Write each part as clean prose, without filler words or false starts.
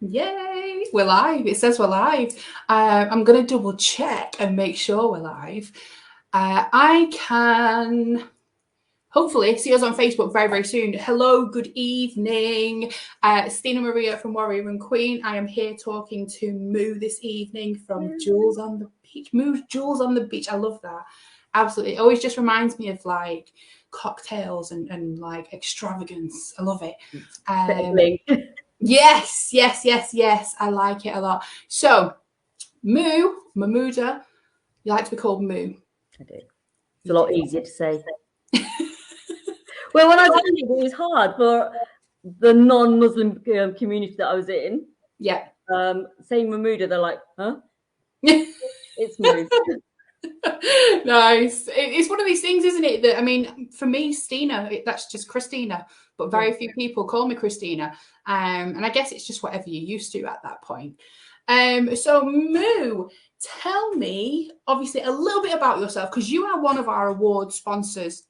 Yay, we're live. It says we're live. I'm going to double check and make sure we're live. I can hopefully see us on Facebook very, very soon. Hello, good evening. Stina Maria from Warrior and Queen. I am here talking to Moo this evening from Jewels on the Beach. Moo, Jewels on the Beach. I love that. Absolutely. It always just reminds me of like cocktails and like extravagance. I love it. Yes. I like it a lot. So, Mahmouda, you like to be called Moo. I do. It's a lot easier to say. Well, when I was young, it was hard for the non-Muslim community that I was in. Yeah. Saying Mahmouda, they're like, huh? It's Moo. Nice. It's one of these things, isn't it? That, I mean, for me, Stina, that's just Christina, but very few people call me Christina. And I guess it's just whatever you're used to at that point. So Moo, tell me, obviously, a little bit about yourself, because you are one of our award sponsors.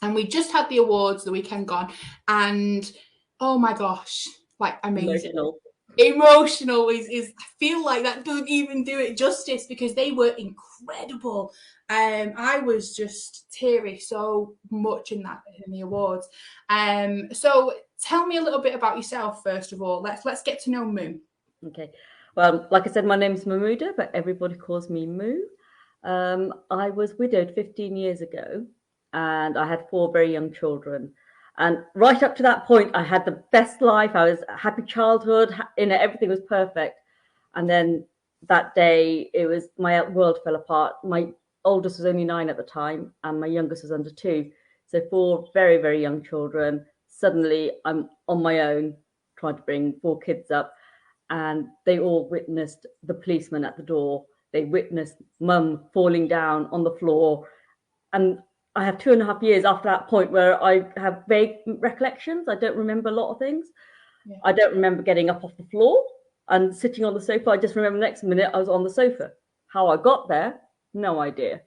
And we just had the awards the weekend gone. And oh my gosh, like amazing. Emotional is I feel like that doesn't even do it justice, because they were incredible. I was just teary so much in the awards. So tell me a little bit about yourself first of all. Let's get to know Moo. Okay. Well, like I said, my name's Mahmouda, but everybody calls me Moo. I was widowed 15 years ago, and I had 4 very young children. And right up to that point, I had the best life. I was a happy childhood. Everything was perfect. And then that day, my world fell apart. My oldest was only 9 at the time, and my youngest was under 2. So 4 very, very young children. Suddenly, I'm on my own, trying to bring 4 kids up. And they all witnessed the policeman at the door. They witnessed Mum falling down on the floor. And I have 2.5 years after that point where I have vague recollections. I don't remember a lot of things. Yeah. I don't remember getting up off the floor and sitting on the sofa. I just remember the next minute I was on the sofa. How I got there, no idea.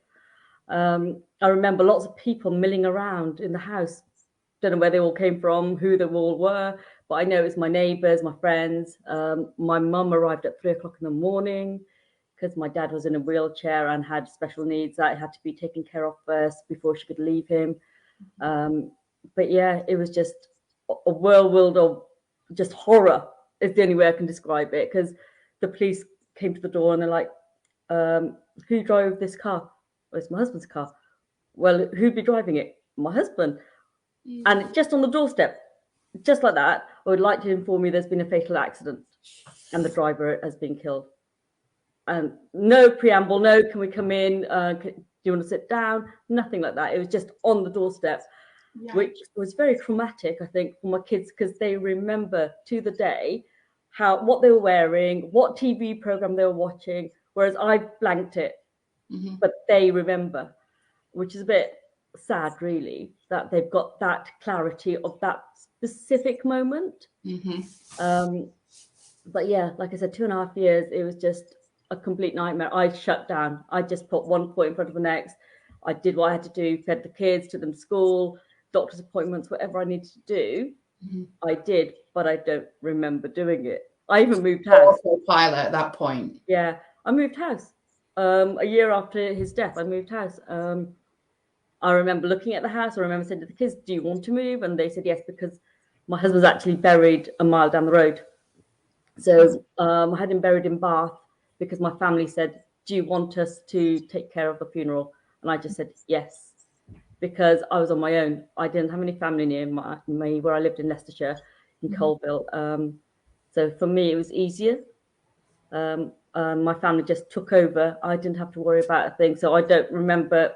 I remember lots of people milling around in the house. Don't know where they all came from, who they all were, but I know it's my neighbours, my friends. My mum arrived at 3 o'clock in the morning, because my dad was in a wheelchair and had special needs that had to be taken care of first before she could leave him. But yeah, it was just a whirlwind of just horror is the only way I can describe it, because the police came to the door and they're like, who drove this car? Well, it's my husband's car. Well, who'd be driving it? My husband. And just on the doorstep, just like that, I would like to inform you there's been a fatal accident and the driver has been killed. And no preamble, no, can we come in? Do you want to sit down? Nothing like that. It was just on the doorstep, which was very traumatic, I think, for my kids, because they remember to the day what they were wearing, what TV program they were watching, whereas I blanked it. But they remember, which is a bit sad, really, that they've got that clarity of that specific moment. But yeah, like I said, 2.5 years, it was just a complete nightmare. I shut down. I just put one foot in front of the next. I did what I had to do, fed the kids, took them to school, doctor's appointments, whatever I needed to do. I did, but I don't remember doing it. I even moved house. Pilot at that point. Yeah, I moved house. A year after his death, I moved house. I remember looking at the house. I remember saying to the kids, do you want to move? And they said yes, because my husband's actually buried a mile down the road. So I had him buried in Bath, because my family said, do you want us to take care of the funeral? And I just said yes, because I was on my own. I didn't have any family near me where I lived in Leicestershire, in Colville. So for me, it was easier. My family just took over. I didn't have to worry about a thing. So I don't remember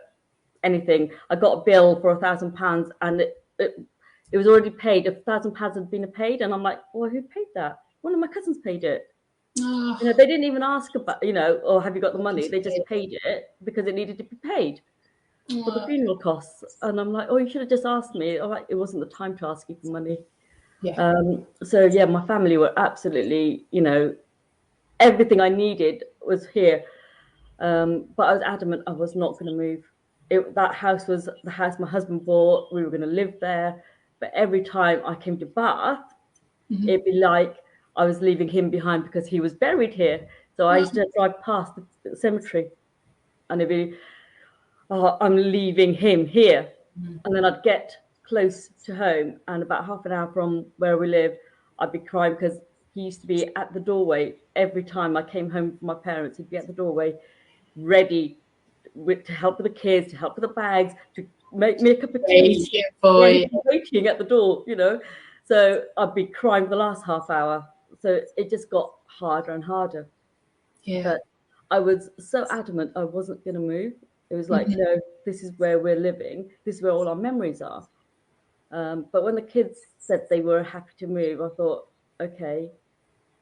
anything. I got a bill for £1,000 and it was already paid. £1,000 had been paid. And I'm like, well, who paid that? One of my cousins paid it. They didn't even ask about, or have you got the money? They just paid it because it needed to be paid for the funeral costs. And I'm like, oh, you should have just asked me. All right, it wasn't the time to ask you for money. Yeah. So yeah, my family were absolutely, everything I needed was here. But I was adamant I was not going to move. That house was the house my husband bought. We were going to live there. But every time I came to Bath, it'd be like, I was leaving him behind because he was buried here. So I used to drive past the cemetery and it'd be, oh, I'm leaving him here. And then I'd get close to home, and about half an hour from where we live, I'd be crying because he used to be at the doorway every time I came home from my parents. He'd be at the doorway, ready to help with the kids, to help with the bags, to make me a cup of tea. Yeah, he'd be waiting at the door, you know. So I'd be crying for the last half hour. So it just got harder and harder. Yeah. But I was so adamant I wasn't going to move. It was like, no, this is where we're living. This is where all our memories are. But when the kids said they were happy to move, I thought, okay,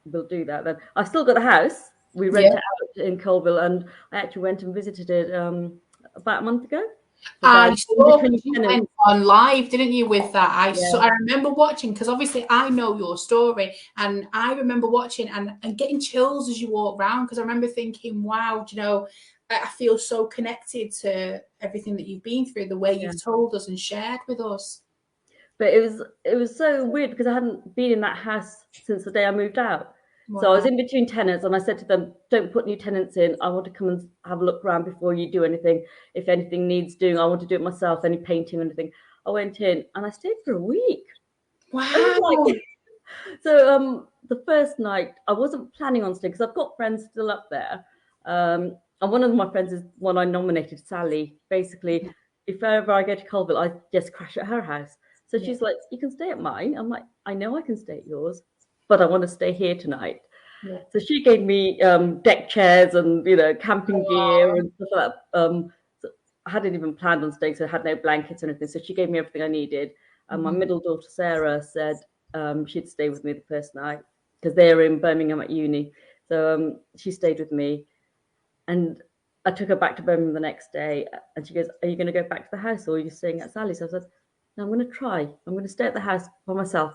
we'll do that then. I've still got a house. We rent it out in Colville, and I actually went and visited it about a month ago. I saw you went on live, didn't you, with that? I remember watching, because obviously I know your story, and I remember watching and getting chills as you walk around, because I remember thinking, wow, you know, I feel so connected to everything that you've been through, the way you've told us and shared with us. But it was so weird because I hadn't been in that house since the day I moved out. Wow. So I was in between tenants, and I said to them, don't put new tenants in. I want to come and have a look around before you do anything. If anything needs doing, I want to do it myself, any painting or anything. I went in and I stayed for a week. Wow. So the first night, I wasn't planning on staying because I've got friends still up there. And one of my friends is one I nominated, Sally. Basically, if ever I go to Colville, I just crash at her house. So she's like, you can stay at mine. I'm like, I know I can stay at yours, but I want to stay here tonight. Yeah. So she gave me deck chairs and, you know, camping gear and stuff like that. So I hadn't even planned on staying, so I had no blankets or anything. So she gave me everything I needed. And my middle daughter, Sarah, said she'd stay with me the first night because they're in Birmingham at uni. So she stayed with me. And I took her back to Birmingham the next day. And she goes, are you going to go back to the house or are you staying at Sally's? So I said, no, I'm going to try. I'm going to stay at the house by myself.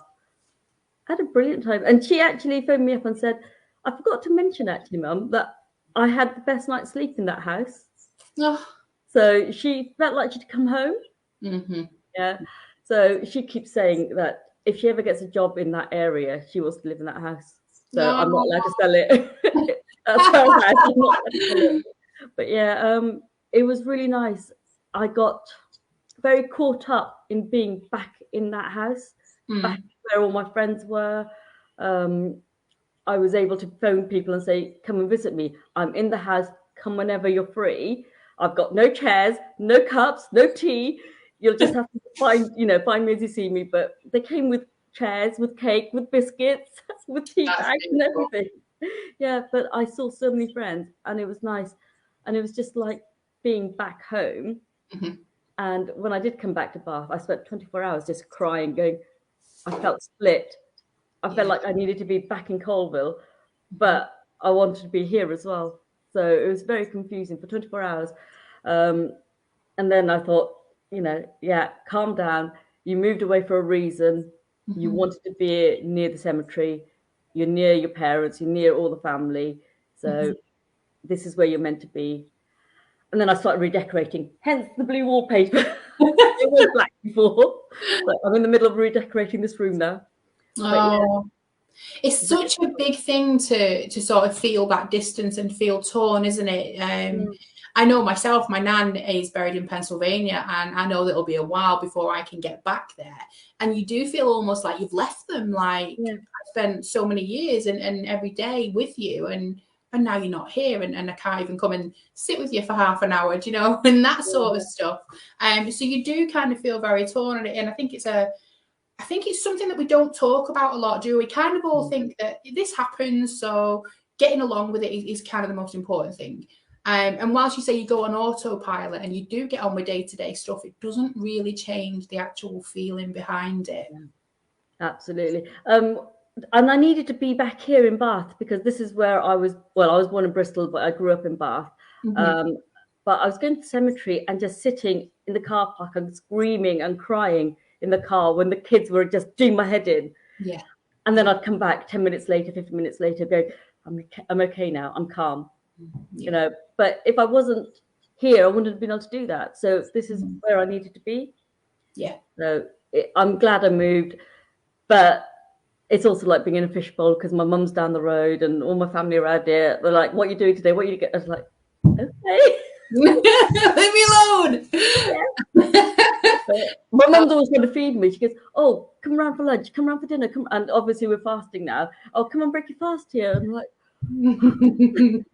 I had a brilliant time. And she actually phoned me up and said, I forgot to mention, actually, Mum, that I had the best night's sleep in that house. Oh. So she felt like she'd come home. Yeah. So she keeps saying that if she ever gets a job in that area, she wants to live in that house. So I'm not allowed to sell it. That's her house. I'm not allowed to sell it. But yeah, it was really nice. I got very caught up in being back in that house, back where all my friends were. I was able to phone people and say, come and visit me. I'm in the house. Come whenever you're free. I've got no chairs, no cups, no tea. You'll just have to find me as you see me. But they came with chairs, with cake, with biscuits, with tea bags and everything. Yeah, but I saw so many friends and it was nice. And it was just like being back home. And when I did come back to Bath, I spent 24 hours just crying, going, I felt split. I felt like I needed to be back in Colville, but I wanted to be here as well. So it was very confusing for 24 hours. And then I thought, you know, calm down. You moved away for a reason. You wanted to be near the cemetery. You're near your parents. You're near all the family. So this is where you're meant to be. And then I started redecorating, hence the blue wallpaper. It was black before. But I'm in the middle of redecorating this room now. Oh, it's such a big thing to sort of feel that distance and feel torn, isn't it? I know myself, my nan is buried in Pennsylvania, and I know that it'll be a while before I can get back there. And you do feel almost like you've left them, like I spent so many years and every day with you, and now you're not here, and I can't even come and sit with you for half an hour, you know, and that sort of stuff. So you do kind of feel very torn on it, and I think it's something that we don't talk about a lot, do we? Kind of all think that this happens, so getting along with it is kind of the most important thing. And whilst you say you go on autopilot and you do get on with day-to-day stuff, it doesn't really change the actual feeling behind it. Absolutely. And I needed to be back here in Bath because this is where I was born in Bristol, but I grew up in Bath. But I was going to the cemetery and just sitting in the car park and screaming and crying in the car when the kids were just doing my head in. Yeah. And then I'd come back 10 minutes later, 15 minutes later, go, I'm okay now. I'm calm. You know, but if I wasn't here, I wouldn't have been able to do that. So this is where I needed to be. Yeah. So I'm glad I moved, but it's also like being in a fishbowl because my mum's down the road and all my family around here. They're like, "What are you doing today? What are you get?" I was like, "Okay." Leave me alone. My mum's always trying to feed me. She goes, "Oh, come around for lunch. Come around for dinner. Come." And obviously we're fasting now. "Oh, come and break your fast here." I'm like, "I'm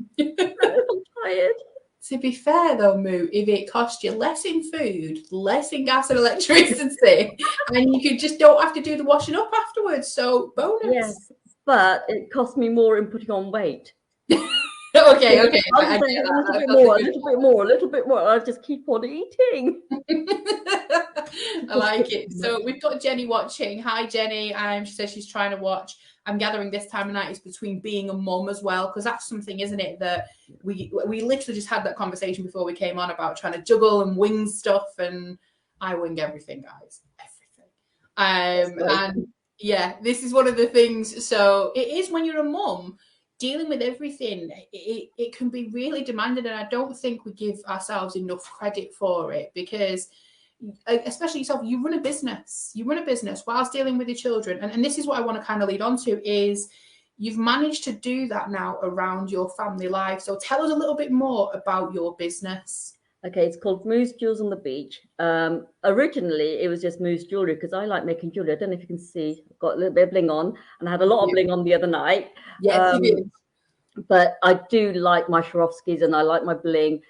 tired." To be fair though, Moo, if it cost you less in food, less in gas and electricity, and you could just don't have to do the washing up afterwards, so bonus. Yes, but it cost me more in putting on weight. Okay, I okay. was saying a little bit more, a little bit more, a little bit more. I just keep on eating. I like it. So we've got Jenny watching. Hi, Jenny. She says she's trying to watch. I'm gathering this time of night is between being a mum as well, because that's something, isn't it, that we literally just had that conversation before we came on about trying to juggle and wing stuff, and I wing everything, guys, everything. And yeah, this is one of the things. So it is when you're a mum dealing with everything. It can be really demanding, and I don't think we give ourselves enough credit for it because, especially yourself, you run a business whilst dealing with your children, and this is what I want to kind of lead on to is you've managed to do that now around your family life. So tell us a little bit more about your business. Okay, it's called Moose Jewels on the Beach. Originally, it was just Moose Jewellery because I like making jewellery. I don't know if you can see, I've got a little bit of bling on, and I had a lot of bling on the other night. Yes, you did. But I do like my Swarovskis and I like my bling.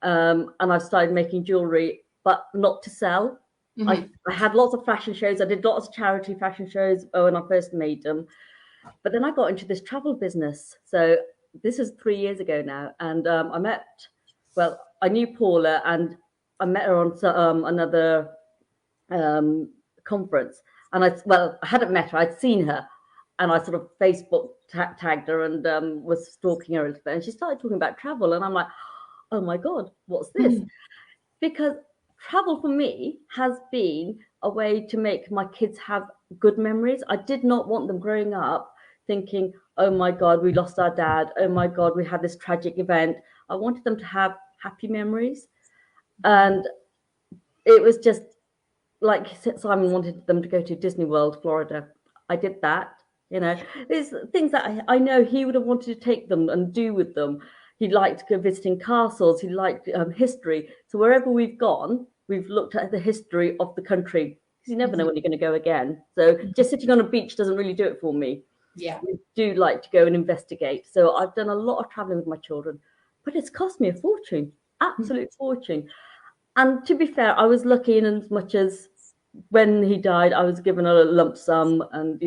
And I've started making jewellery, but not to sell. I had lots of fashion shows. I did lots of charity fashion shows when I first made them. But then I got into this travel business. So this is 3 years ago now. And I knew Paula and I met her on another conference. And I hadn't met her. I'd seen her. And I sort of Facebook tagged her and was stalking her a little bit. And she started talking about travel. And I'm like, oh my God, what's this? Because travel for me has been a way to make my kids have good memories. I did not want them growing up thinking, oh my God, we lost our dad. Oh my God, we had this tragic event. I wanted them to have happy memories. And it was just like Simon wanted them to go to Disney World, Florida. I did that. You know, there's things that I know he would have wanted to take them and do with them. He liked go visiting castles. He liked history. So wherever we've gone, we've looked at the history of the country because you never know when you're going to go again. So just sitting on a beach doesn't really do it for me. Yeah, we do like to go and investigate. So I've done a lot of traveling with my children, but it's cost me a fortune, absolute fortune. And to be fair, I was lucky in as much as when he died, I was given a lump sum and,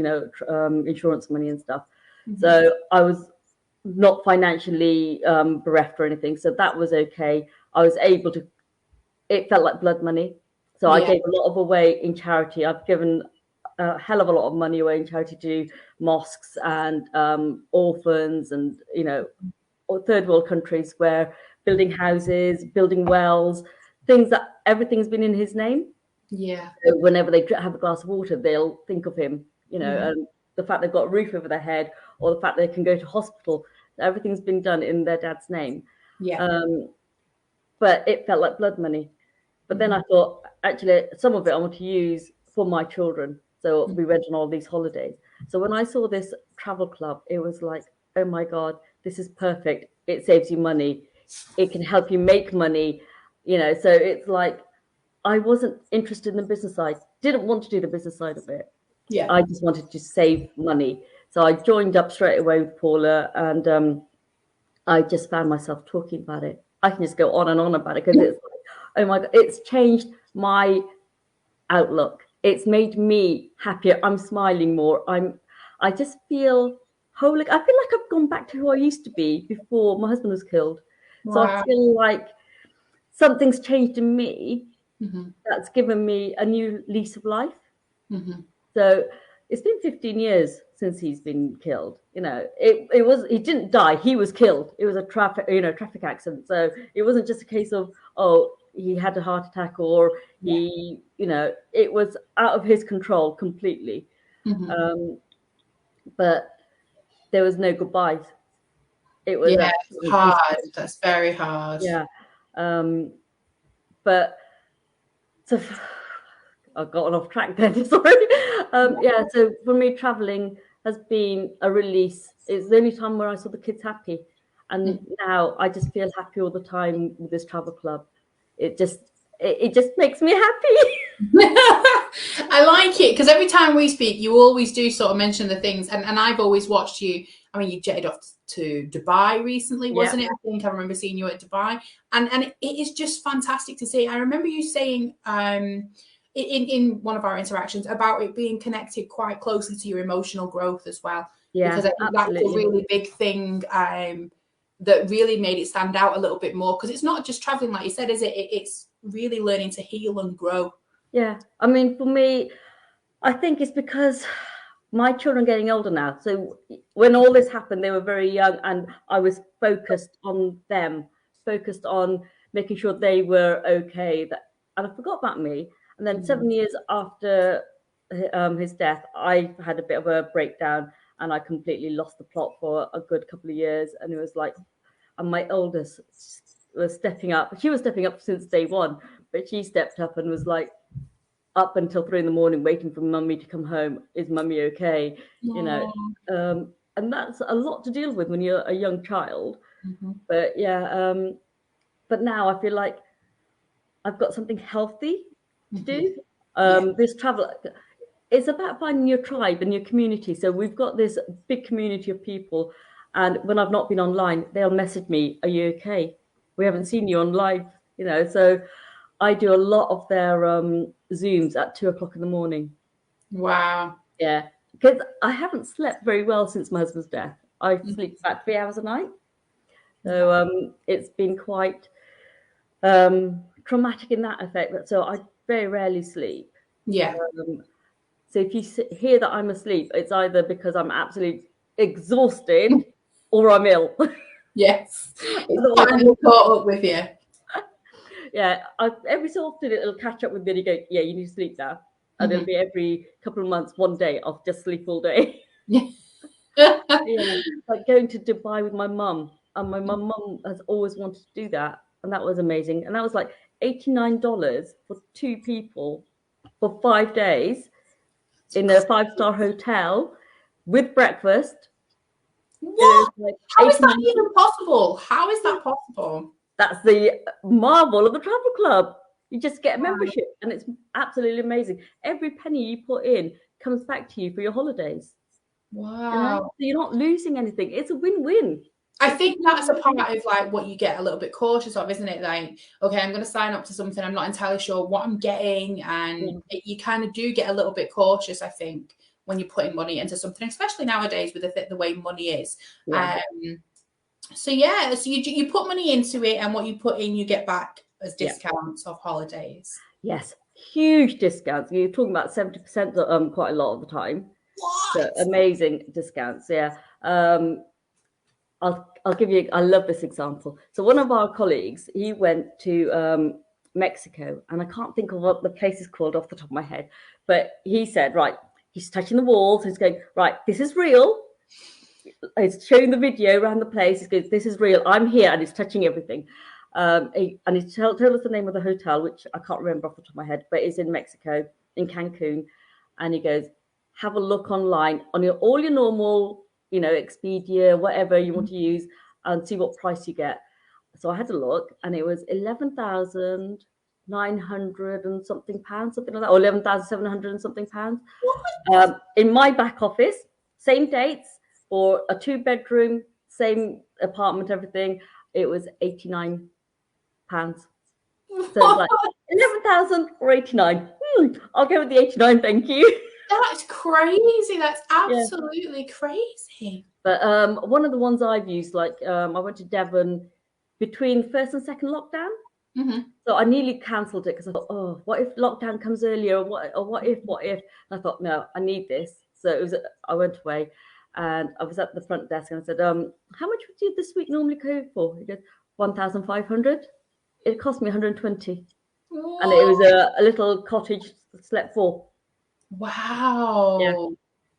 insurance money and stuff. So I was not financially bereft or anything. So that was okay. I was able to, it felt like blood money. So I gave a lot of away in charity. I've given a hell of a lot of money away in charity to mosques and orphans and, third world countries where building houses, building wells, things that everything's been in his name. Yeah. So whenever they have a glass of water, they'll think of him, and the fact they've got a roof over their head or the fact they can go to hospital, everything's been done in their dad's name. Yeah. But it felt like blood money. But then I thought, actually, some of it I want to use for my children. So we went on all these holidays. So when I saw this travel club, it was like, oh my God, this is perfect. It saves you money. It can help you make money, so it's like, I wasn't interested in the business side, didn't want to do the business side of it. Yeah. I just wanted to save money. So I joined up straight away with Paula and I just found myself talking about it. I can just go on and on about it because it's like, oh my God, it's changed my outlook. It's made me happier. I'm smiling more. I just feel whole. I feel like I've gone back to who I used to be before my husband was killed. Wow. So I feel like something's changed in me that's given me a new lease of life. So it's been 15 years since he's been killed. He didn't die, he was killed. It was a traffic accident. So it wasn't just a case of, oh, he had a heart attack or he, it was out of his control completely. But there was no goodbyes. It was hard. That's very hard. Yeah. But so I've gotten off track then, sorry. Yeah, so for me, traveling has been a release. It's the only time where I saw the kids happy. And now I just feel happy all the time with this travel club. It just makes me happy. I like it because every time we speak, you always do sort of mention the things, and I've always watched you. I mean, you jetted off to Dubai recently, Yeah, wasn't it? I think I remember seeing you at Dubai, and it is just fantastic to see. I remember you saying in one of our interactions about it being connected quite closely to your emotional growth as well, because yeah, I think that was a absolutely. really big thing. That really made it stand out a little bit more because it's not just traveling, like you said, is it? It's really learning to heal and grow. Yeah, I mean, for me, I think it's because my children are getting older now. So when all this happened, they were very young, and I was focused on them, focused on making sure they were okay. And I forgot about me. And then 7 years after his death, I had a bit of a breakdown, and I completely lost the plot for a good couple of years. And it was like, and my oldest was stepping up. She was stepping up since day one, but she stepped up and was like, up until 3 in the morning waiting for mummy to come home. Is mummy okay? You know, Oh. and that's a lot to deal with when you're a young child. Mm-hmm. But yeah, but now I feel like I've got something healthy to Mm-hmm. do. Yeah. This travel, it's about finding your tribe and your community. So we've got this big community of people, and when I've not been online, they'll message me, "Are you okay? We haven't seen you on live." You know, so I do a lot of their Zooms at 2 o'clock in the morning. Wow. Yeah, because I haven't slept very well since my husband's death. I sleep about 3 hours a night, Yeah. so it's been quite traumatic in that effect. So I very rarely sleep. Yeah. So if you hear that I'm asleep, it's either because I'm absolutely exhausted or I'm ill. Yes. It's Otherwise, finally caught up with you. yeah, every so often it'll catch up with me and you go, yeah, you need to sleep now. And Mm-hmm. it'll be every couple of months, one day I'll just sleep all day. Yeah. Yeah, like going to Dubai with my mum, and my mum has always wanted to do that, and that was amazing. And that was like $89 for two people for 5 days in a five-star hotel with breakfast. It was What? like How is that 89. even possible? How is that possible? That's the marvel of the travel club. You just get a Wow. membership, and it's absolutely amazing. Every penny you put in comes back to you for your holidays. You know, so Wow. you're not losing anything. It's a win-win. I It's a think that's a part win-win. of like what you get a little bit cautious of, isn't it? Like, okay, I'm going to sign up to something. I'm not entirely sure what I'm getting, and you kind of do get a little bit cautious. I think when you're putting money into something, especially nowadays with the way money is. Yeah, Um, so yeah, so you put money into it, and what you put in, you get back as yeah, discounts of holidays. yes. Huge discounts. You're talking about 70% quite a lot of the time. So What? amazing discounts. Yeah. I'll give you. I love this example. So one of our colleagues, he went to Mexico, and I can't think of what the place is called off the top of my head, but he said, right, he's touching the walls. He's going, right, this is real. He's showing the video around the place. He goes, this is real. I'm here, and he's touching everything. And he told us the name of the hotel, which I can't remember off the top of my head, but it's in Mexico, in Cancun. And he goes, have a look online on all your normal, Expedia, whatever you want to use, and see what price you get. So I had a look, and it was 11,900 and something pounds, something like that, or 11,700 and something pounds. In my back office, same dates for a 2 bedroom, same apartment, everything. It was £89. So it's like 11,000 or 89. I'll go with the 89, thank you. That's crazy. That's Yeah. absolutely crazy. But one of the ones I've used, like I went to Devon between first and second lockdown. Mm-hmm. So I nearly cancelled it because I thought, oh, what if lockdown comes earlier? Or what if? And I thought, no, I need this. So I went away, and I was at the front desk, and I said, how much would you this week normally go for? He goes, 1,500. It cost me 120, and it was a little cottage slept for. Yeah. Wow.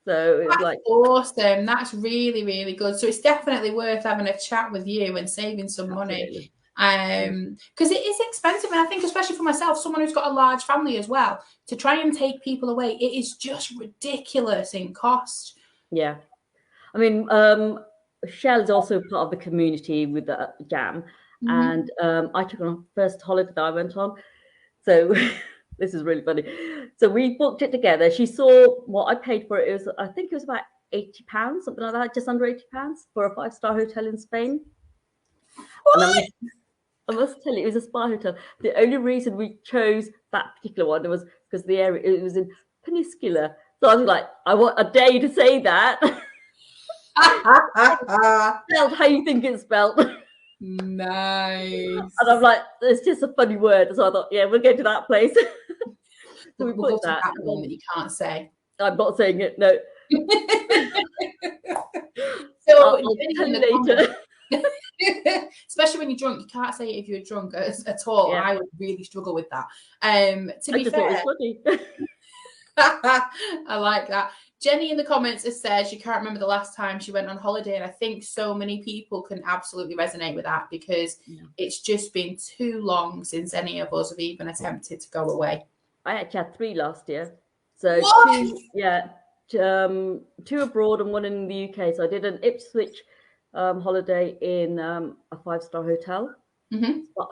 So it was That's like, awesome. That's really, really good. So it's definitely worth having a chat with you and saving some money. absolutely. Because it is expensive, and I think especially for myself, someone who's got a large family as well, to try and take people away, it is just ridiculous in cost. Yeah, I mean, Shell is also part of the community with the Jam, and I took on first holiday that I went on. So this is really funny. So we booked it together. She saw what I paid for it. It was, I think it was about £80, something like that, just under £80 for a 5-star hotel in Spain. What? And I must tell you, it was a spa hotel. The only reason we chose that particular one was because the area, it was in Peninsula. So I was like, I want a day to say that. Spelled how you think it's spelled. Nice. And I'm like, it's just a funny word. So I thought, yeah, we'll go to that place. So we we'll put go to that one that you can't say. I'm not saying it, no. So I'll tell you later. Especially when you're drunk, you can't say it if you're drunk at all. Yeah. I would really struggle with that. To be I just fair, thought it was funny. I like that. Jenny in the comments has said she can't remember the last time she went on holiday, and I think so many people can absolutely resonate with that, because it's just been too long since any of us have even attempted to go away. I actually had 3 last year. So what? 2 abroad and 1 in the UK. So I did an Ipswich holiday in a 5-star hotel,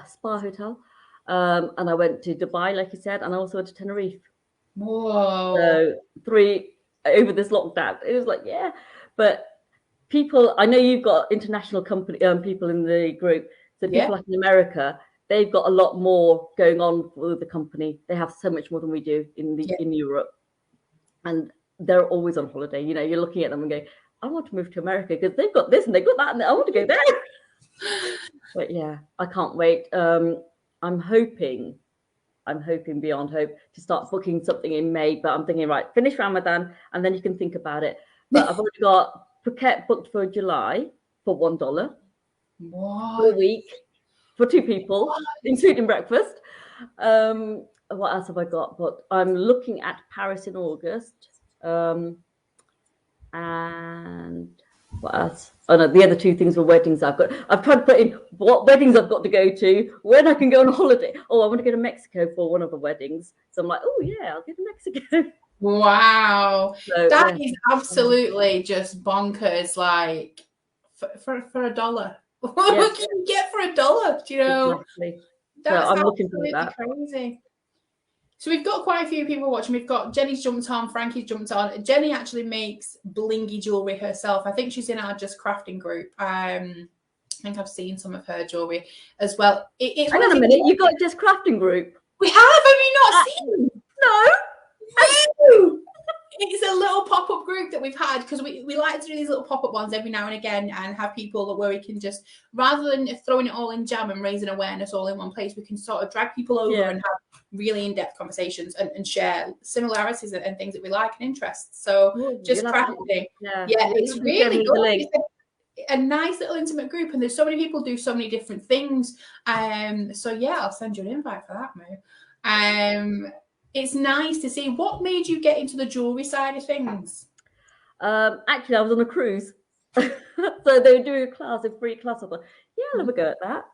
spa hotel. And I went to Dubai, like you said, and I also went to Tenerife. Whoa. So 3 over this lockdown. It was like, yeah. But people, I know you've got international company people in the group. So people like in America, they've got a lot more going on with the company. They have so much more than we do in Europe. And they're always on holiday. You know, you're looking at them and going, I want to move to America because they've got this and they've got that, and I want to go there. But yeah, I can't wait. I'm hoping beyond hope to start booking something in May, but I'm thinking, right, finish Ramadan and then you can think about it. But I've already got Phuket booked for July for $1 for a week for 2 people, including breakfast. What else have I got? But I'm looking at Paris in August. And what else? Oh no, the other 2 things were weddings I've tried to put in what weddings I've got to go to, when I can go on a holiday. Oh, I want to go to Mexico for one of the weddings. So I'm like, oh yeah, I'll go to Mexico. Wow. So, that is absolutely just bonkers. Like for $1. What can you get for $1? Do you know? Exactly. That's so I'm looking for that. Crazy. So we've got quite a few people watching. We've got Jenny's jumped on, Frankie's jumped on. Jenny actually makes blingy jewelry herself. I think she's in our Just Crafting group. I think I've seen some of her jewelry as well. Hang on a minute, you got Just Crafting group? We have you not seen? No. It's a little pop-up group that we've had, because we like to do these little pop-up ones every now and again, and have people where we can just, rather than throwing it all in Jam and raising awareness all in one place, we can sort of drag people over and have really in-depth conversations and share similarities and things that we like and interests. So Just Crafting. It's really good. It's a nice little intimate group, and there's so many people do so many different things. So yeah, I'll send you an invite for that, Moo. It's nice to see. What made you get into the jewelry side of things? Actually, I was on a cruise. So they were doing a free class. I thought, yeah, I'll have a go at that.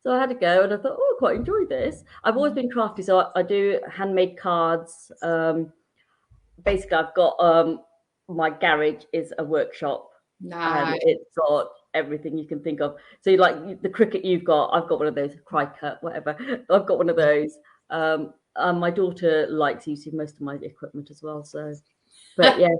So I had to go, and I thought, oh, I quite enjoy this. I've always been crafty, so I do handmade cards. Basically, I've got my garage is a workshop. Nice. And it's got everything you can think of. So like the cricket you've got, I've got one of those, cry cut, whatever. I've got one of those. My daughter likes using most of my equipment as well. So, but yeah,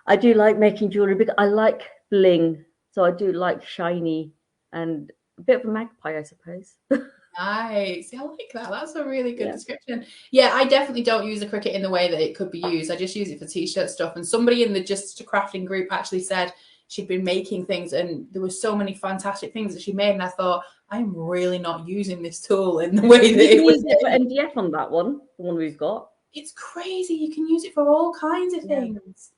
I do like making jewelry because I like bling. So I do like shiny and a bit of a magpie, I suppose. Nice. I like that. That's a really good description. Yeah, I definitely don't use the cricket in the way that it could be used. I just use it for t-shirt stuff. And somebody in the Just Crafting group actually said she'd been making things, and there were so many fantastic things that she made. And I thought, I'm really not using this tool in the way that it was. Use it for MDF on that one, the one we've got. It's crazy. You can use it for all kinds of things.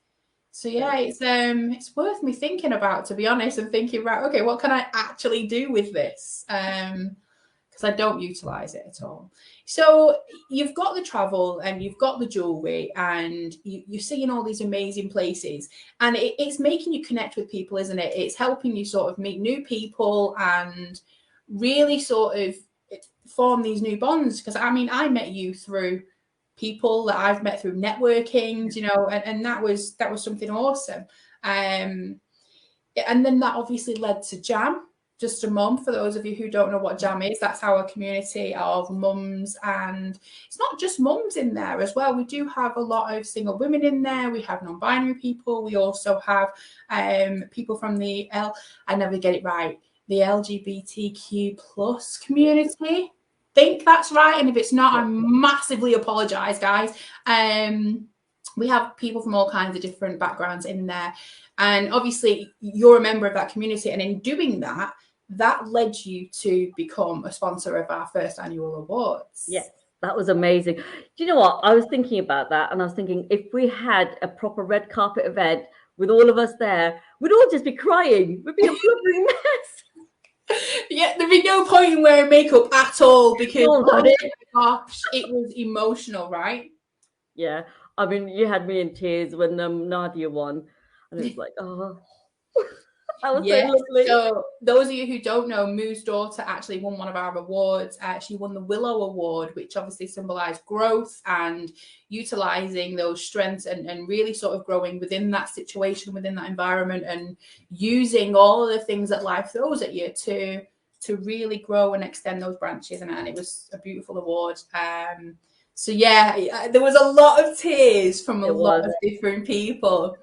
So yeah, it's worth me thinking about, to be honest, and thinking, right, okay, what can I actually do with this? Because I don't utilize it at all. So you've got the travel and you've got the jewelry, and you're seeing all these amazing places, and it's making you connect with people, isn't it? It's helping you sort of meet new people and really sort of form these new bonds. Because I mean, I met you through people that I've met through networking, you know, and that was something awesome. And then that obviously led to Jam, Just a Mum. For those of you who don't know what Jam is, that's our community of mums, and it's not just mums in there as well. We do have a lot of single women in there. We have non-binary people. We also have people from I never get it right, the LGBTQ plus community. Think that's right, and if it's not, I massively apologize, guys. We have people from all kinds of different backgrounds in there, and obviously you're a member of that community, and in doing that, that led you to become a sponsor of our first annual awards. Yes, that was amazing. Do you know what? I was thinking about that, and I was thinking, if we had a proper red carpet event with all of us there, we'd all just be crying. We'd be a blubbering mess. Yeah, there'd be no point in wearing makeup at all, because oh my gosh, it was emotional, right? Yeah, I mean, you had me in tears when Nadia won, and it was like, oh, that was so lovely. So those of you who don't know, Moo's daughter actually won one of our awards. She won the Willow Award, which obviously symbolised growth and utilising those strengths and really sort of growing within that situation, within that environment, and using all of the things that life throws at you to really grow and extend those branches. And it was a beautiful award. So yeah, there was a lot of tears from a lot of different people.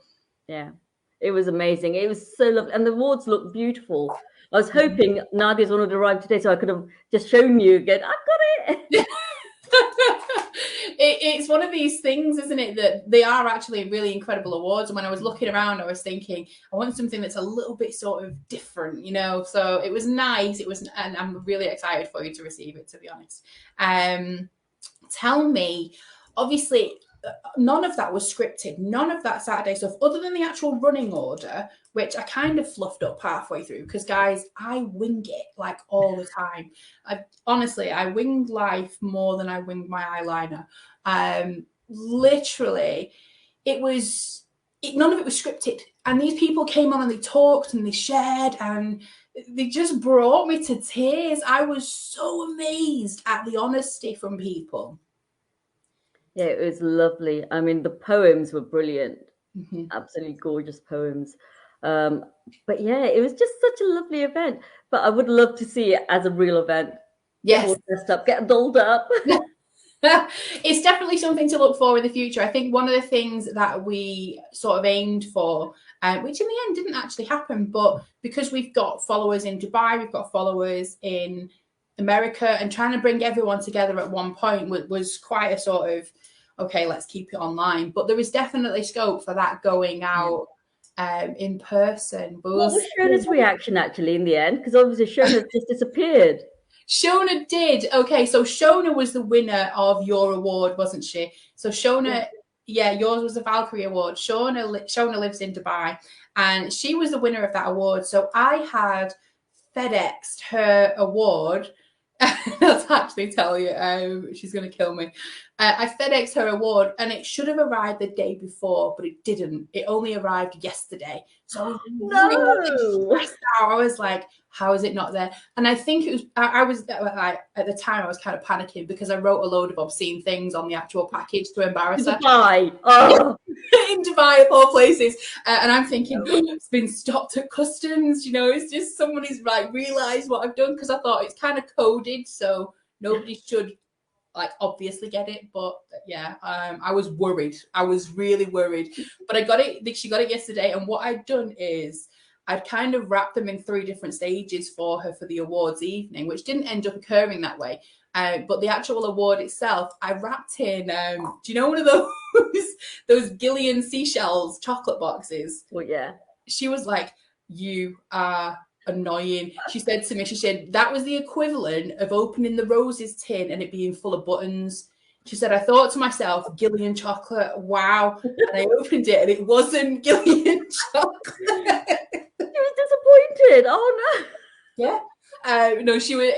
Yeah. It was amazing. It was so lovely. And the awards looked beautiful. I was hoping Nadia's one would arrive today so I could have just shown you again. I've got it. It's one of these things, isn't it, that they are actually really incredible awards. And when I was looking around, I was thinking, I want something that's a little bit sort of different, you know. So it was nice. And I'm really excited for you to receive it, to be honest. Tell me, obviously, none of that was scripted, none of that Saturday stuff, other than the actual running order, which I kind of fluffed up halfway through, because guys, I wing it like all the time. Honestly, I winged life more than I winged my eyeliner. Literally, none of it was scripted. And these people came on and they talked and they shared, and they just brought me to tears. I was so amazed at the honesty from people. Yeah, it was lovely. I mean, the poems were brilliant. Absolutely gorgeous poems. But yeah, it was just such a lovely event. But I would love to see it as a real event. Yes. Get all dressed up, get dolled up. It's definitely something to look for in the future. I think one of the things that we sort of aimed for, which in the end didn't actually happen, but because we've got followers in Dubai, we've got followers in America, and trying to bring everyone together at one point was quite a sort of, okay, let's keep it online. But there was definitely scope for that going out in person. But what was Shona's reaction actually in the end? Because obviously Shona just disappeared. Shona did. Okay, so Shona was the winner of your award, wasn't she? So Shona, yeah, yours was the Valkyrie Award. Shona lives in Dubai, and she was the winner of that award. So I had FedExed her award. I'll actually tell you, she's going to kill me. I FedExed her award, and it should have arrived the day before, but it didn't. It only arrived yesterday. So I was really stressed out. I was like, how is it not there? And I think it was, I was, at the time, I was kind of panicking because I wrote a load of obscene things on the actual package to embarrass her. Dubai. Oh. In Dubai, of all places. And I'm thinking, it's been stopped at customs. You know, it's just somebody's realised what I've done, because I thought it's kind of coded, so nobody should obviously get it. But yeah, I was worried. I was really worried. But I got it. She got it yesterday. And what I'd done is I'd kind of wrapped them in 3 different stages for her for the awards evening, which didn't end up occurring that way. But the actual award itself, I wrapped in, do you know one of those Gillian seashells chocolate boxes? Well, yeah. She was like, you are annoying. She said to me, she said, that was the equivalent of opening the roses tin and it being full of buttons. She said, I thought to myself, Gillian chocolate, wow. And I opened it and it wasn't Gillian chocolate. She was disappointed. Oh, no. Yeah. No, she was,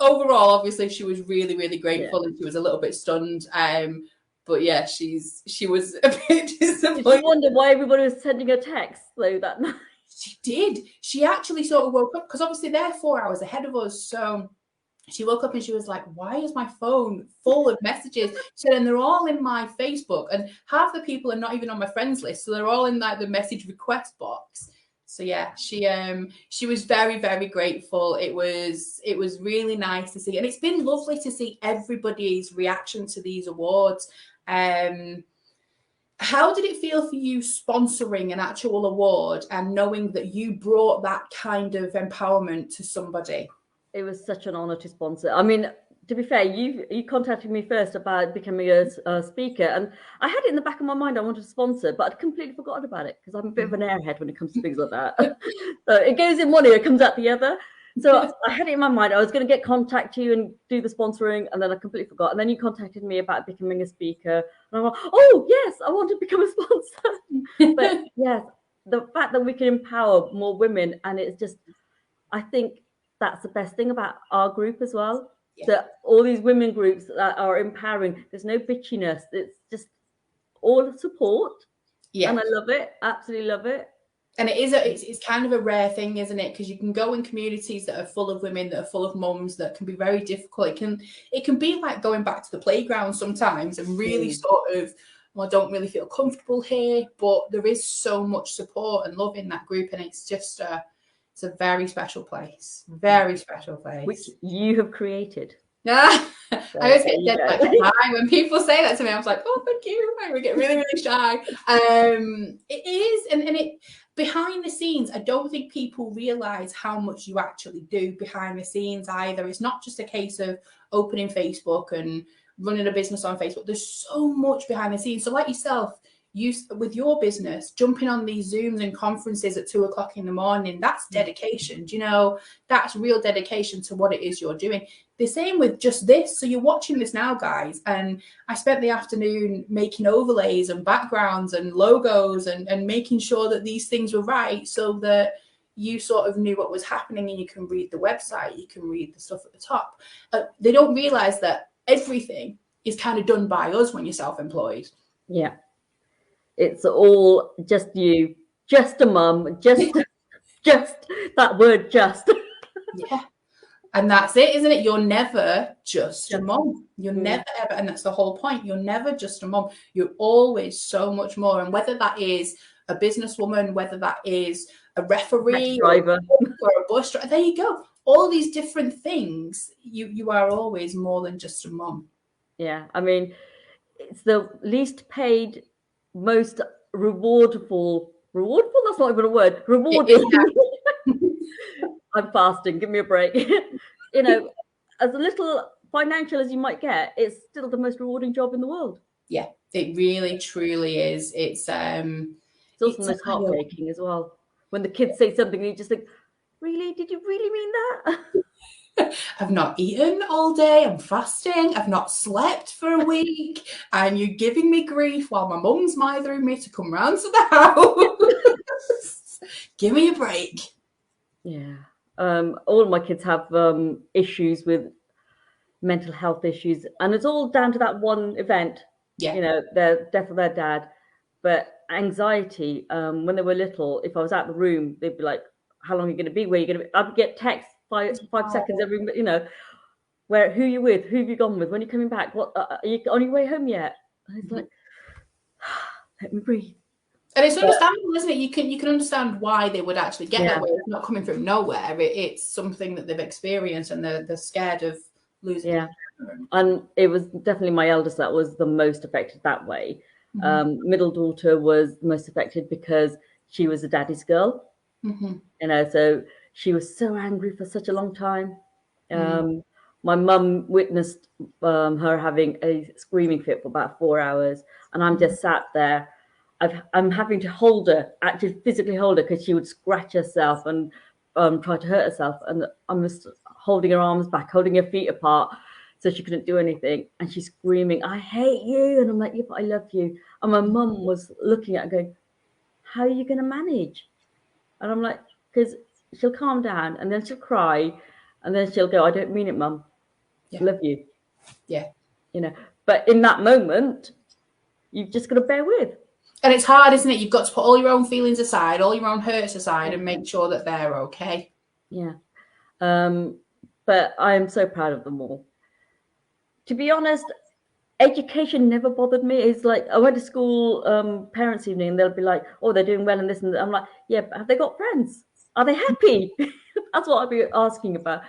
overall, obviously, she was really, really grateful, and she was a little bit stunned. But yeah, she was a bit disappointed. Did you wonder why everybody was sending her texts though that night? She did. she actually sort of woke up, because obviously they're 4 hours ahead of us. So she woke up and she was like, why is my phone full of messages? She said, and they're all in my Facebook, and half the people are not even on my friends list. So they're all in like the message request box. So yeah, she was very, very grateful. It was really nice to see. And it's been lovely to see everybody's reaction to these awards. How did it feel for you sponsoring an actual award and knowing that you brought that kind of empowerment to somebody? It was such an honor to sponsor. I mean, to be fair, you contacted me first about becoming a speaker, and I had it in the back of my mind I wanted to sponsor, but I'd completely forgotten about it because I'm a bit of an airhead when it comes to things like that. So it goes in one ear, it comes out the other. So I had it in my mind I was going to contact you and do the sponsoring, and then I completely forgot. And then you contacted me about becoming a speaker, and I'm like, oh yes, I want to become a sponsor. But yes, the fact that we can empower more women, and it's just, I think that's the best thing about our group as well. Yeah. So all these women groups that are empowering, there's no bitchiness. It's just all support. Yeah. And I love it. Absolutely love it. And it's kind of a rare thing, isn't it? Because you can go in communities that are full of women, that are full of mums, that can be very difficult. It can be like going back to the playground sometimes and really sort of, well, I don't really feel comfortable here. But there is so much support and love in that group, and it's just it's a very special place. Very special place. Which you have created. Yeah. So I always get dead like shy when people say that to me. I was like, oh, thank you. I get really, really shy. It is, and it behind the scenes, I don't think people realize how much you actually do behind the scenes either. It's not just a case of opening Facebook and running a business on Facebook. There's so much behind the scenes. So like yourself, you with your business, jumping on these Zooms and conferences at 2 o'clock in the morning, that's dedication. Do you know, that's real dedication to what it is you're doing. The same with just this. So you're watching this now, guys, and I spent the afternoon making overlays and backgrounds and logos and making sure that these things were right, so that you sort of knew what was happening, and you can read the website, you can read the stuff at the top. They don't realize that everything is kind of done by us when you're self-employed. Yeah. It's all just you, just a mum, just that word, just. Yeah. And that's it, isn't it? You're never just a mum. You're never ever, and that's the whole point. You're never just a mum. You're always so much more. And whether that is a businesswoman, whether that is a referee driver or a bus driver, there you go. All these different things, you are always more than just a mum. Yeah. I mean, it's the least paid, most rewardful, that's not even a word, rewarding. I'm fasting, give me a break. You know, as little financial as you might get, it's still the most rewarding job in the world. Yeah, it really truly is. It's also most heartbreaking as well when the kids say something and you just think, really, did you really mean that? I've not eaten all day, I'm fasting, I've not slept for a week, and you're giving me grief while my mum's mithering me to come round to the house. Give me a break. Yeah. All of my kids have issues with mental health issues, and it's all down to that one event. Yeah. You know, the death of their dad. But anxiety, when they were little, if I was out the room, they'd be like, how long are you going to be? Where are you going to be? I'd get texts 5 seconds every, you know, who you with? Who have you gone with? When are you coming back? What are you on your way home yet? And it's like, let me breathe. And it's understandable, isn't it? You can understand why they would actually get that way. It's not coming from nowhere. It's something that they've experienced, and they're scared of losing. Yeah, and it was definitely my eldest that was the most affected that way. Middle daughter was most affected because she was a daddy's girl. You know, so she was so angry for such a long time. My mum witnessed her having a screaming fit for about 4 hours, and I'm just sat there. I'm having to hold her, actually physically hold her, because she would scratch herself and try to hurt herself. And I'm just holding her arms back, holding her feet apart, so she couldn't do anything. And she's screaming, I hate you. And I'm like, yeah, but I love you. And my mum was looking at her going, how are you going to manage? And I'm like, because she'll calm down, and then she'll cry, and then she'll go, I don't mean it, Mum. Love you. Yeah. You know, but in that moment, you've just got to bear with. And it's hard, isn't it? You've got to put all your own feelings aside, all your own hurts aside, and make sure that they're okay. Yeah. But I am so proud of them all. To be honest, education never bothered me. It's like I went to school parents' evening, and they'll be like, "Oh, they're doing well in this," and I'm like, "Yeah, but have they got friends? Are they happy?" That's what I'd be asking about.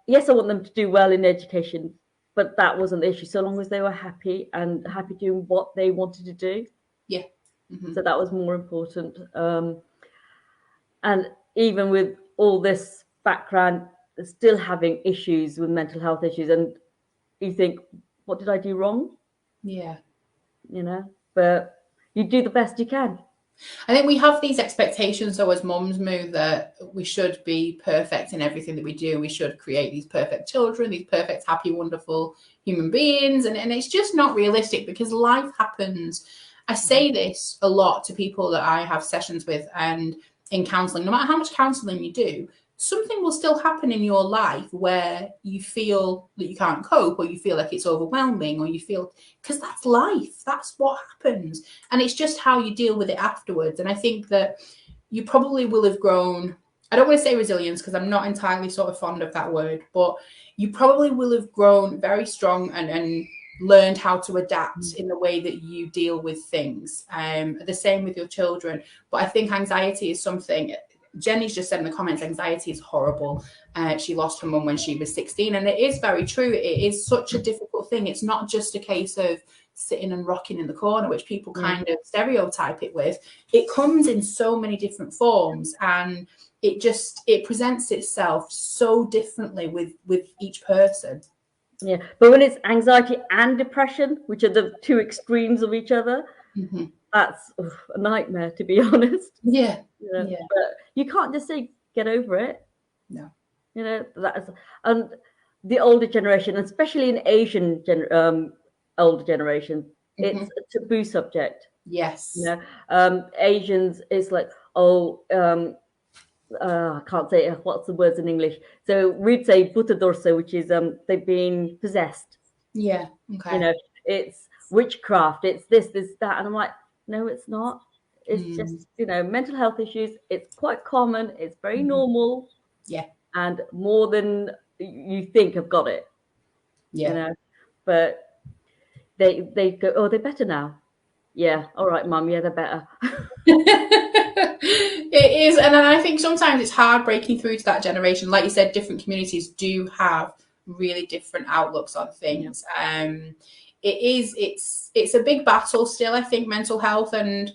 Yes, I want them to do well in education, but that wasn't the issue. So long as they were happy and happy doing what they wanted to do. Yeah. Mm-hmm. So that was more important. And even with all this background, still having issues with mental health issues, and you think, what did I do wrong? Yeah. You know, but you do the best you can. I think we have these expectations, though, as mums, Moo, that we should be perfect in everything that we do. We should create these perfect children, these perfect, happy, wonderful human beings. And it's just not realistic because life happens. I say this a lot to people that I have sessions with and in counselling. No matter how much counselling you do, something will still happen in your life where you feel that you can't cope, or you feel like it's overwhelming, or you feel, because that's life. That's what happens. And it's just how you deal with it afterwards. And I think that you probably will have grown, I don't want to say resilience because I'm not entirely sort of fond of that word, but you probably will have grown very strong and learned how to adapt in the way that you deal with things. The same with your children. But I think anxiety is something, Jenny's just said in the comments, anxiety is horrible. She lost her mum when she was 16. And it is very true. It is such a difficult thing. It's not just a case of sitting and rocking in the corner, which people kind of stereotype it with. It comes in so many different forms, and it presents itself so differently with each person. Yeah, but when it's anxiety and depression, which are the two extremes of each other, that's a nightmare, to be honest. Yeah. But you can't just say get over it. No. You know, that's, and the older generation, especially in Asian older generation, it's a taboo subject. Yes. You know, Asians, it's like, oh, I can't say what's the words in English. So we'd say buta dorso, which is they've been possessed. Yeah. Okay. You know, it's witchcraft. It's this, that, and I'm like, no, it's not. It's just, you know, mental health issues. It's quite common. It's very normal. Yeah. And more than you think have got it. Yeah. You know, but they go, oh, they're better now. Yeah. All right, mum. Yeah, they're better. It is, and then I think sometimes it's hard breaking through to that generation. Like you said, different communities do have really different outlooks on things. It's a big battle still, I think, mental health, and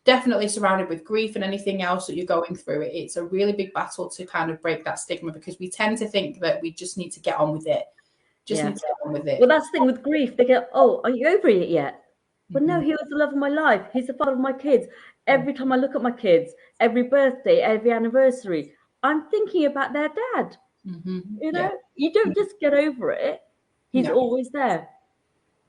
definitely surrounded with grief and anything else that you're going through. It's a really big battle to kind of break that stigma, because we tend to think that we just need to get on with it. Need to get on with it. Well, that's the thing with grief. They go, oh, are you over it yet? But no, he was the love of my life. He's the father of my kids. Every time I look at my kids, every birthday, every anniversary, I'm thinking about their dad. You know, you don't just get over it. He's always there.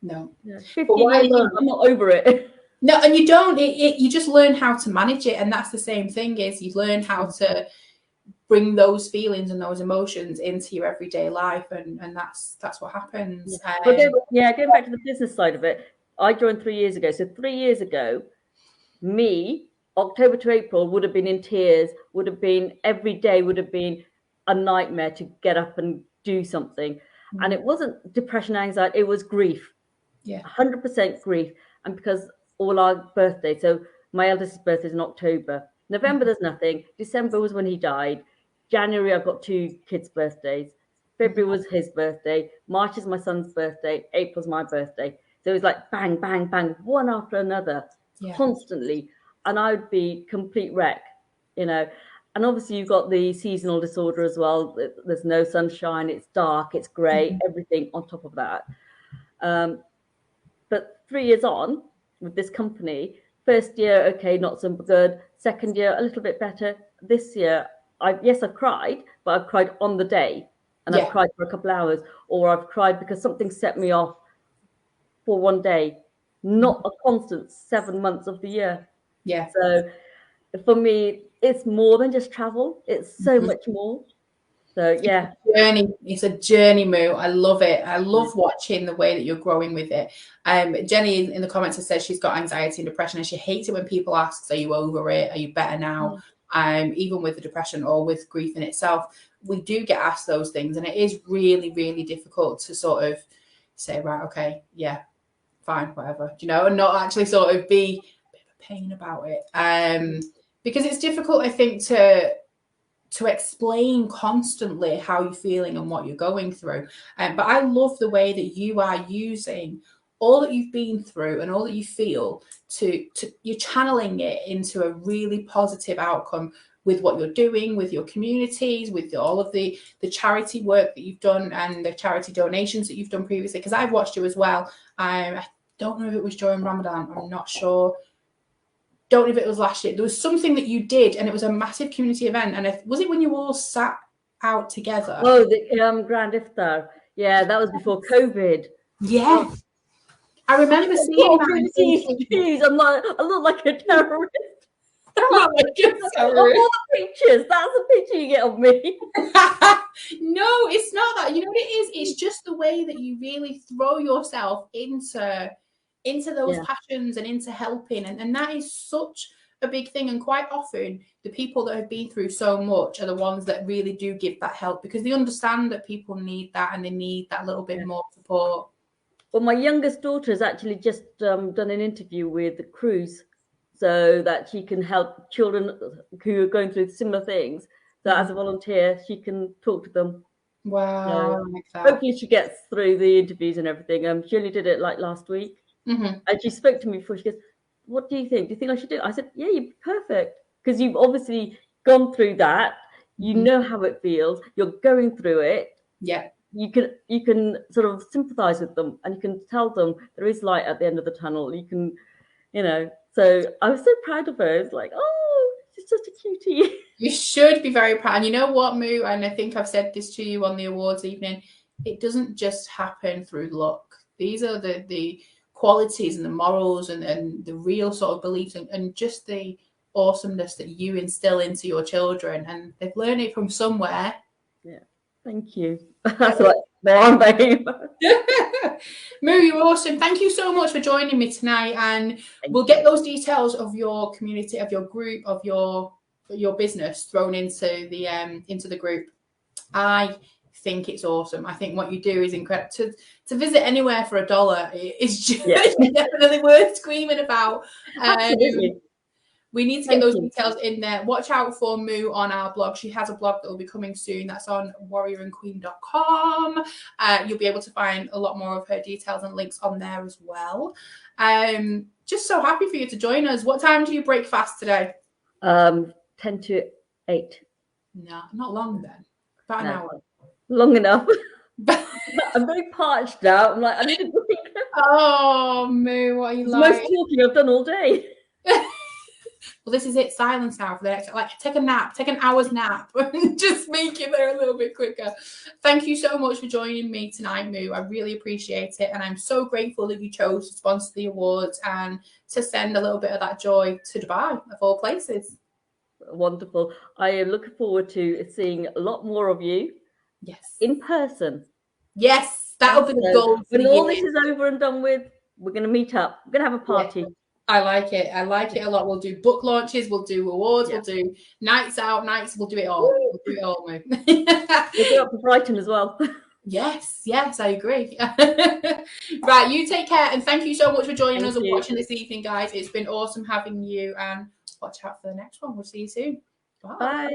No. 15 years on, I'm not over it. No, and you don't. You just learn how to manage it, and that's the same thing. Is you learn how to bring those feelings and those emotions into your everyday life, and that's what happens. But going back to the business side of it, I joined 3 years ago. So 3 years ago, me, October to April, would have been in tears, would have been every day would have been a nightmare to get up and do something. And it wasn't depression, anxiety, it was grief. 100% grief. And because all our birthdays, so my eldest birthday is in October. November, there's nothing. December was when he died. January, I've got 2 kids' birthdays. February was his birthday. March is my son's birthday. April's my birthday. So it was like bang, bang, bang, one after another, constantly. And I would be complete wreck, you know. And obviously you've got the seasonal disorder as well. There's no sunshine. It's dark. It's grey. Everything on top of that. But 3 years on with this company, first year, okay, not so good. Second year, a little bit better. This year, I've cried, but I've cried on the day. And I've cried for a couple of hours, or I've cried because something set me off for one day, not a constant 7 months of the year. So for me, it's more than just travel. It's so much more. So yeah, journey. It's a journey, Moo. I love it. I love watching the way that you're growing with it. Jenny in the comments has said she's got anxiety and depression, and she hates it when people ask, "Are you over it? Are you better now?" Even with the depression or with grief in itself, we do get asked those things, and it is really, really difficult to sort of say, "Right, okay, yeah, fine, whatever," you know, and not actually sort of be a bit of a pain about it. Because it's difficult, I think, to explain constantly how you're feeling and what you're going through. But I love the way that you are using all that you've been through and all that you feel to you're channeling it into a really positive outcome with what you're doing, with your communities, with all of the charity work that you've done and the charity donations that you've done previously. Because I've watched you as well. I don't know if it was during Ramadan. I'm not sure. Don't know if it was last year. There was something that you did, and it was a massive community event. And was it when you all sat out together? Oh, the Grand Iftar. Yeah, that was before COVID. Yeah. Oh, I remember seeing that and thinking, geez, I look like a terrorist. oh, my God, Of all the pictures, that's the picture you get of me. No, it's not that. You know what it is? It's just the way that you really throw yourself into those passions and into helping. And that is such a big thing. And quite often the people that have been through so much are the ones that really do give that help, because they understand that people need that and they need that little bit more support. Well, my youngest daughter has actually just done an interview with the cruise so that she can help children who are going through similar things. So as a volunteer, she can talk to them. Wow. So I like that. hopefully she gets through the interviews and everything. She only did it like last week. And she spoke to me before. She goes, "What do you think? Do you think I should do it?" I said, "Yeah, you'd be perfect, because you've obviously gone through that. You know how it feels. You're going through it. Yeah. You can sort of sympathize with them, and you can tell them there is light at the end of the tunnel. You can, you know." So I was so proud of her. It's like, oh, she's such a cutie. You should be very proud. And you know what, Moo? And I think I've said this to you on the awards evening. It doesn't just happen through luck. These are the qualities and the morals and the real sort of beliefs and just the awesomeness that you instill into your children. And they've learned it from somewhere. Yeah. Thank you. That's what I'm babe. Moo, you're awesome. Thank you so much for joining me tonight. And we'll get those details of your community, of your group, of your business thrown into the group. I think it's awesome. I think what you do is incredible. To visit anywhere for $1 is just definitely worth screaming about. Absolutely. We need to get those details in there. Watch out for Moo on our blog. She has a blog that will be coming soon. That's on warriorandqueen.com. You'll be able to find a lot more of her details and links on there as well. Just so happy for you to join us. What time do you break fast today? 10 to 8. No, not long then. About an hour. Long enough. I'm very parched now. I'm like, I need a drink. Oh, Moo, what are you like? Most talking I've done all day. Well, this is it. Silence now for the next, like, take a nap, take an hour's nap, just make it there a little bit quicker. Thank you so much for joining me tonight, Moo. I really appreciate it. And I'm so grateful that you chose to sponsor the awards and to send a little bit of that joy to Dubai, of all places. Wonderful. I am looking forward to seeing a lot more of you. Yes. In person. Yes, that'll be the goal. When all this is over and done with, we're going to meet up. We're going to have a party. Yeah. I like it. I like it a lot. We'll do book launches. We'll do awards. We'll do nights out. We'll do it all. We'll do it all, Moo. We'll go up to Brighton as well. Yes, I agree. Right, you take care, and thank you so much for joining us and watching this evening, guys. It's been awesome having you, and watch out for the next one. We'll see you soon. Bye.